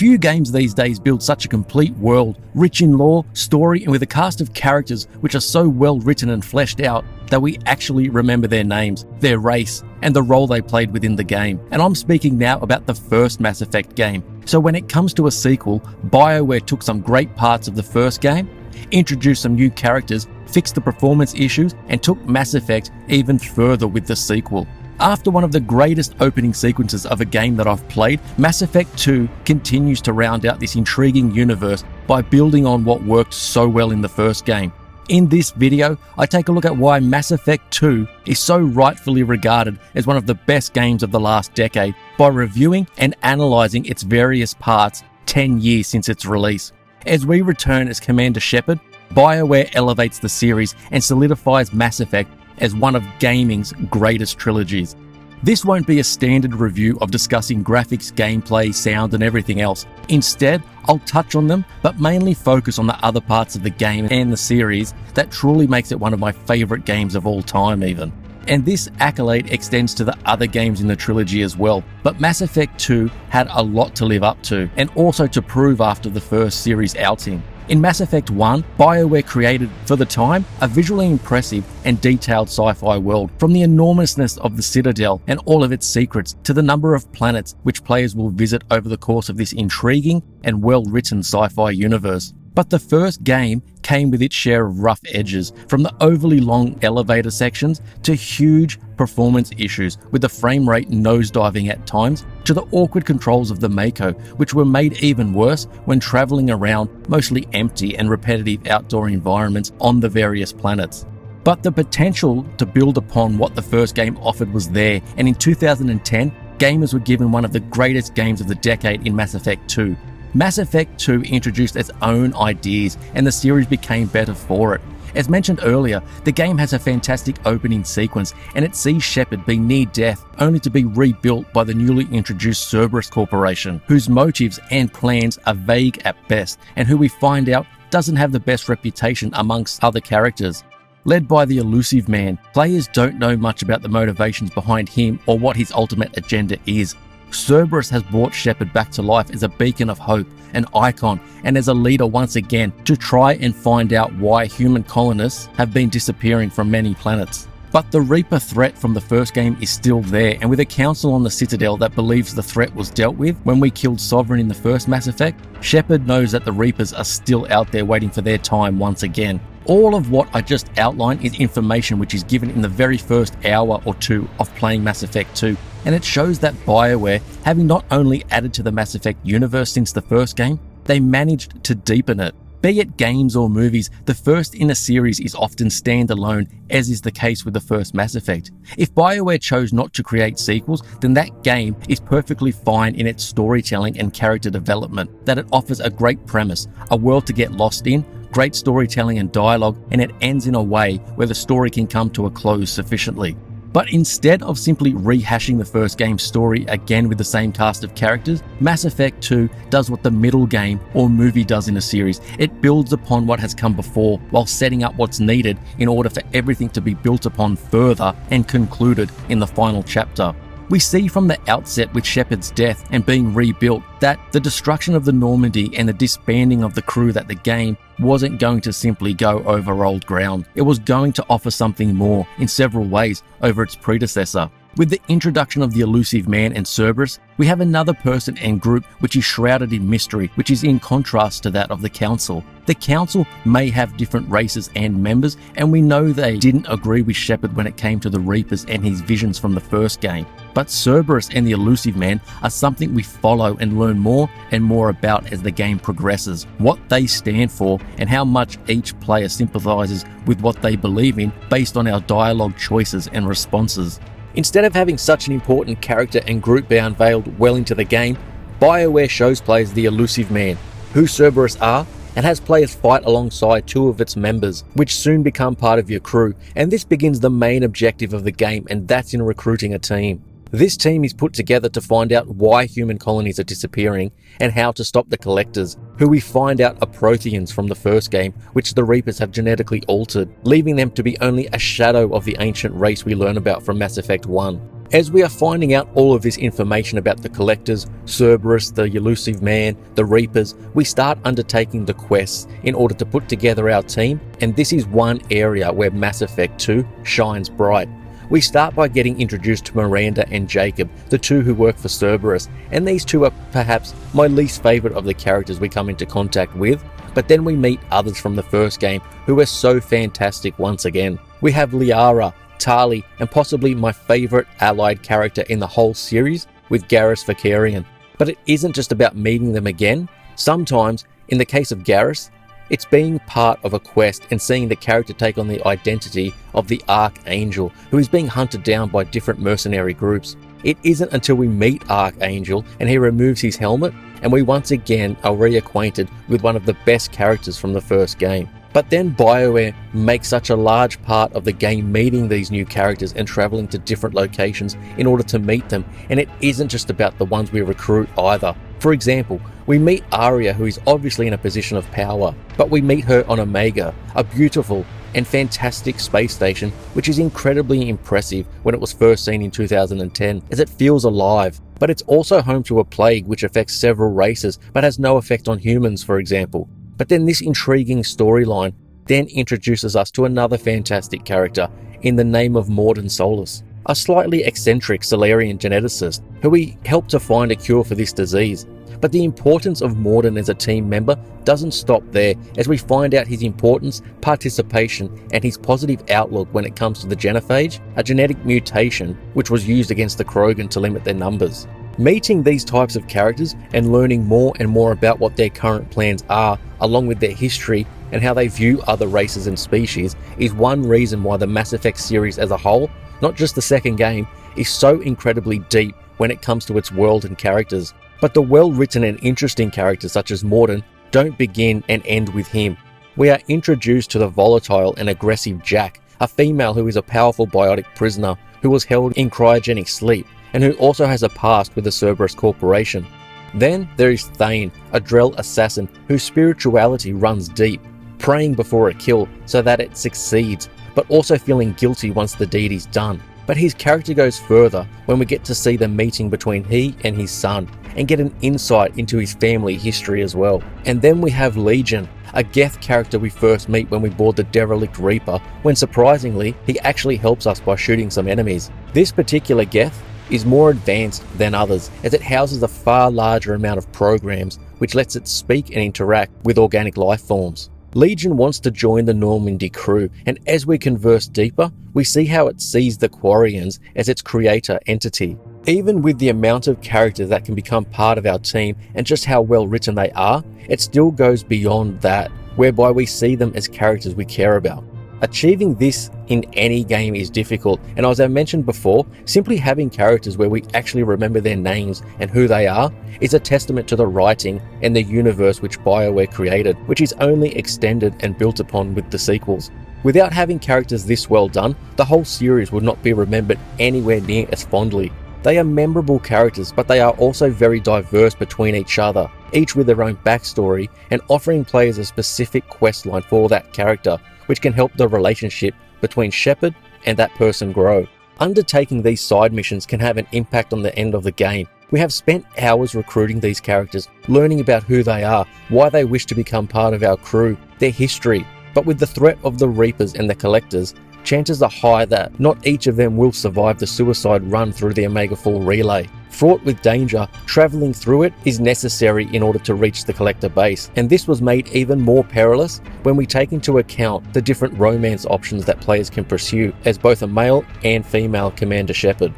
Few games these days build such a complete world, rich in lore, story, and with a cast of characters which are so well written and fleshed out that we actually remember their names, their race, and the role they played within the game. And I'm speaking now about the first Mass Effect game. So when it comes to a sequel, BioWare took some great parts of the first game, introduced some new characters, fixed the performance issues, and took Mass Effect even further with the sequel. After one of the greatest opening sequences of a game that I've played, Mass Effect 2 continues to round out this intriguing universe by building on what worked so well in the first game. In this video, I take a look at why Mass Effect 2 is so rightfully regarded as one of the best games of the last decade by reviewing and analysing its various parts 10 years since its release. As we return as Commander Shepard, BioWare elevates the series and solidifies Mass Effect as one of gaming's greatest trilogies. This won't be a standard review of discussing graphics, gameplay, sound, and everything else. Instead, I'll touch on them, but mainly focus on the other parts of the game and the series that truly makes it one of my favourite games of all time even. And this accolade extends to the other games in the trilogy as well, but Mass Effect 2 had a lot to live up to, and also to prove after the first series outing. In Mass Effect 1, BioWare created, for the time, a visually impressive and detailed sci-fi world, from the enormousness of the Citadel and all of its secrets to the number of planets which players will visit over the course of this intriguing and well-written sci-fi universe. But the first game came with its share of rough edges, from the overly long elevator sections to huge performance issues with the frame rate nosediving at times, to the awkward controls of the Mako, which were made even worse when travelling around mostly empty and repetitive outdoor environments on the various planets. But the potential to build upon what the first game offered was there, and in 2010, gamers were given one of the greatest games of the decade in Mass Effect 2. Mass Effect 2 introduced its own ideas, and the series became better for it. As mentioned earlier, the game has a fantastic opening sequence, and it sees Shepard be near death only to be rebuilt by the newly introduced Cerberus Corporation, whose motives and plans are vague at best, and who we find out doesn't have the best reputation amongst other characters. Led by the Illusive Man, players don't know much about the motivations behind him or what his ultimate agenda is. Cerberus has brought Shepard back to life as a beacon of hope, an icon, and as a leader once again to try and find out why human colonists have been disappearing from many planets. But the Reaper threat from the first game is still there, and with a council on the Citadel that believes the threat was dealt with when we killed Sovereign in the first Mass Effect, Shepard knows that the Reapers are still out there waiting for their time once again. All of what I just outlined is information which is given in the very first hour or two of playing Mass Effect 2, and it shows that BioWare, having not only added to the Mass Effect universe since the first game, they managed to deepen it. Be it games or movies, the first in a series is often standalone, as is the case with the first Mass Effect. If BioWare chose not to create sequels, then that game is perfectly fine in its storytelling and character development, that it offers a great premise, a world to get lost in, great storytelling and dialogue, and it ends in a way where the story can come to a close sufficiently. But instead of simply rehashing the first game's story again with the same cast of characters, Mass Effect 2 does what the middle game or movie does in a series. It builds upon what has come before while setting up what's needed in order for everything to be built upon further and concluded in the final chapter. We see from the outset with Shepard's death and being rebuilt that the destruction of the Normandy and the disbanding of the crew, that the game wasn't going to simply go over old ground. It was going to offer something more in several ways over its predecessor. With the introduction of the Illusive Man and Cerberus, we have another person and group which is shrouded in mystery, which is in contrast to that of the Council. The Council may have different races and members, and we know they didn't agree with Shepard when it came to the Reapers and his visions from the first game. But Cerberus and the Illusive Man are something we follow and learn more and more about as the game progresses, what they stand for, and how much each player sympathises with what they believe in based on our dialogue choices and responses. Instead of having such an important character and group be unveiled well into the game, BioWare shows players the Illusive Man, who Cerberus are, and has players fight alongside two of its members, which soon become part of your crew, and this begins the main objective of the game, and that's in recruiting a team. This team is put together to find out why human colonies are disappearing and how to stop the Collectors, who we find out are Protheans from the first game, which the Reapers have genetically altered, leaving them to be only a shadow of the ancient race we learn about from Mass Effect 1. As we are finding out all of this information about the Collectors, Cerberus, the Elusive Man, the Reapers, we start undertaking the quests in order to put together our team, and this is one area where Mass Effect 2 shines bright. We start by getting introduced to Miranda and Jacob, the two who work for Cerberus, and these two are perhaps my least favourite of the characters we come into contact with, but then we meet others from the first game who are so fantastic once again. We have Liara, Tali, and possibly my favourite allied character in the whole series with Garrus Vakarian. But it isn't just about meeting them again. Sometimes, in the case of Garrus, it's being part of a quest and seeing the character take on the identity of the Archangel, who is being hunted down by different mercenary groups. It isn't until we meet Archangel and he removes his helmet and we once again are reacquainted with one of the best characters from the first game. But then BioWare makes such a large part of the game meeting these new characters and travelling to different locations in order to meet them, and it isn't just about the ones we recruit either. For example, we meet Aria, who is obviously in a position of power, but we meet her on Omega, a beautiful and fantastic space station which is incredibly impressive when it was first seen in 2010, as it feels alive. But it's also home to a plague which affects several races but has no effect on humans, for example. But then this intriguing storyline then introduces us to another fantastic character in the name of Mordin Solus, a slightly eccentric Salarian geneticist who we help to find a cure for this disease. But the importance of Mordin as a team member doesn't stop there, as we find out his importance, participation, and his positive outlook when it comes to the genophage, a genetic mutation which was used against the Krogan to limit their numbers. Meeting these types of characters and learning more and more about what their current plans are, along with their history and how they view other races and species, is one reason why the Mass Effect series as a whole, not just the second game, is so incredibly deep when it comes to its world and characters. But the well-written and interesting characters such as Mordin don't begin and end with him. We are introduced to the volatile and aggressive Jack, a female who is a powerful biotic prisoner who was held in cryogenic sleep, and who also has a past with the Cerberus Corporation. Then there is Thane, a Drell assassin whose spirituality runs deep, praying before a kill so that it succeeds, but also feeling guilty once the deed is done. But his character goes further when we get to see the meeting between he and his son, and get an insight into his family history as well. And then we have Legion, a Geth character we first meet when we board the derelict Reaper, when surprisingly, he actually helps us by shooting some enemies. This particular Geth is more advanced than others, as it houses a far larger amount of programs which lets it speak and interact with organic life forms. Legion wants to join the Normandy crew, and as we converse deeper, we see how it sees the Quarians as its creator entity. Even with the amount of characters that can become part of our team and just how well written they are, it still goes beyond that, whereby we see them as characters we care about. Achieving this in any game is difficult, and as I mentioned before, simply having characters where we actually remember their names and who they are is a testament to the writing and the universe which BioWare created, which is only extended and built upon with the sequels. Without having characters this well done, the whole series would not be remembered anywhere near as fondly. They are memorable characters, but they are also very diverse between each other, each with their own backstory and offering players a specific quest line for that character, which can help the relationship between Shepard and that person grow. Undertaking these side missions can have an impact on the end of the game. We have spent hours recruiting these characters, learning about who they are, why they wish to become part of our crew, their history. But with the threat of the Reapers and the Collectors, chances are high that not each of them will survive the suicide run through the Omega Fall relay. Fraught with danger, travelling through it is necessary in order to reach the Collector base, and this was made even more perilous when we take into account the different romance options that players can pursue as both a male and female Commander Shepard.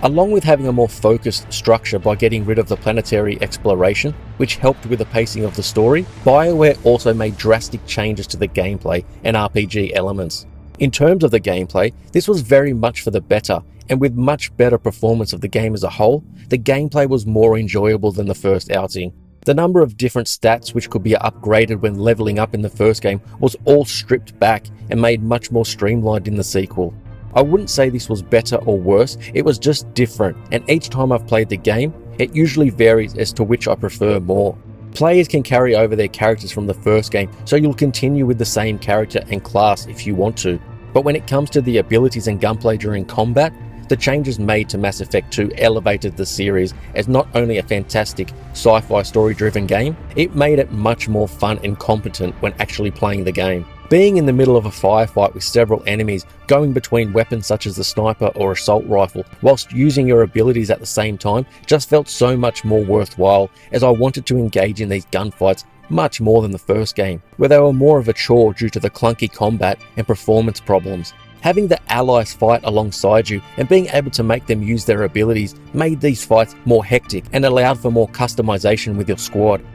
Along with having a more focused structure by getting rid of the planetary exploration, which helped with the pacing of the story, BioWare also made drastic changes to the gameplay and RPG elements. In terms of the gameplay, this was very much for the better, and with much better performance of the game as a whole, the gameplay was more enjoyable than the first outing. The number of different stats which could be upgraded when leveling up in the first game was all stripped back and made much more streamlined in the sequel. I wouldn't say this was better or worse, it was just different, and each time I've played the game, it usually varies as to which I prefer more. Players can carry over their characters from the first game, so you'll continue with the same character and class if you want to. But when it comes to the abilities and gunplay during combat, The changes made to Mass Effect 2 elevated the series as not only a fantastic sci-fi story-driven game, it made it much more fun and competent when actually playing the game. Being in the middle of a firefight with several enemies, going between weapons such as the sniper or assault rifle, whilst using your abilities at the same time, just felt so much more worthwhile, as I wanted to engage in these gunfights much more than the first game, where they were more of a chore due to the clunky combat and performance problems. Having the allies fight alongside you and being able to make them use their abilities made these fights more hectic and allowed for more customization with your squad.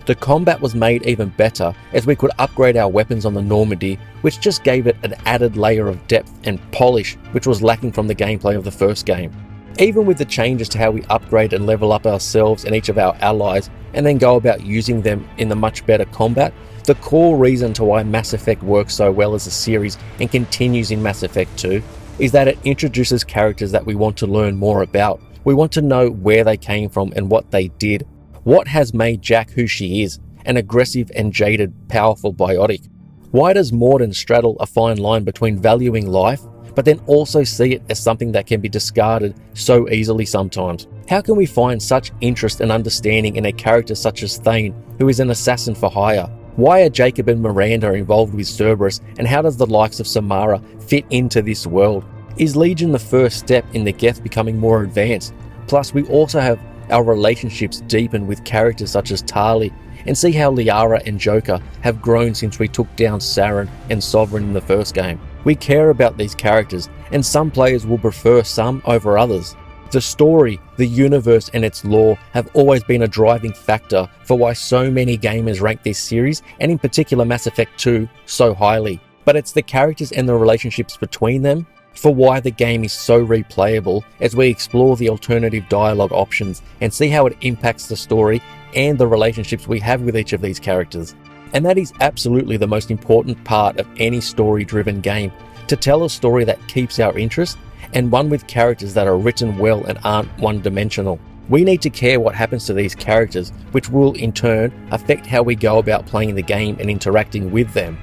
The combat was made even better as we could upgrade our weapons on the Normandy, which just gave it an added layer of depth and polish which was lacking from the gameplay of the first game. Even with the changes to how we upgrade and level up ourselves and each of our allies and then go about using them in the much better combat, the core reason to why Mass Effect works so well as a series and continues in Mass Effect 2 is that it introduces characters that we want to learn more about. We want to know where they came from and what they did. What has made Jack who she is, an aggressive and jaded, powerful biotic? Why does Mordin straddle a fine line between valuing life, but then also see it as something that can be discarded so easily sometimes? How can we find such interest and understanding in a character such as Thane, who is an assassin for hire? Why are Jacob and Miranda involved with Cerberus, and how does the likes of Samara fit into this world? Is Legion the first step in the Geth becoming more advanced? Plus, we also have our relationships deepen with characters such as Tali, and see how Liara and Joker have grown since we took down Saren and Sovereign in the first game. We care about these characters, and some players will prefer some over others. The story, the universe and its lore have always been a driving factor for why so many gamers rank this series, and in particular Mass Effect 2, so highly. But it's the characters and the relationships between them for why the game is so replayable as we explore the alternative dialogue options and see how it impacts the story and the relationships we have with each of these characters. And that is absolutely the most important part of any story-driven game, to tell a story that keeps our interest and one with characters that are written well and aren't one-dimensional. We need to care what happens to these characters, which will in turn affect how we go about playing the game and interacting with them.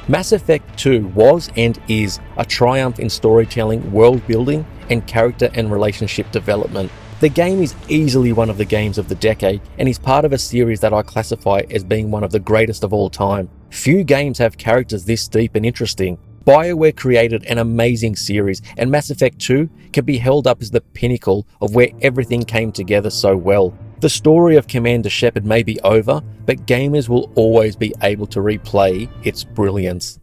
Mass Effect 2 was and is a triumph in storytelling, world building, and character and relationship development. The game is easily one of the games of the decade and is part of a series that I classify as being one of the greatest of all time. Few games have characters this deep and interesting. BioWare created an amazing series, and Mass Effect 2 can be held up as the pinnacle of where everything came together so well. The story of Commander Shepard may be over, but gamers will always be able to replay its brilliance.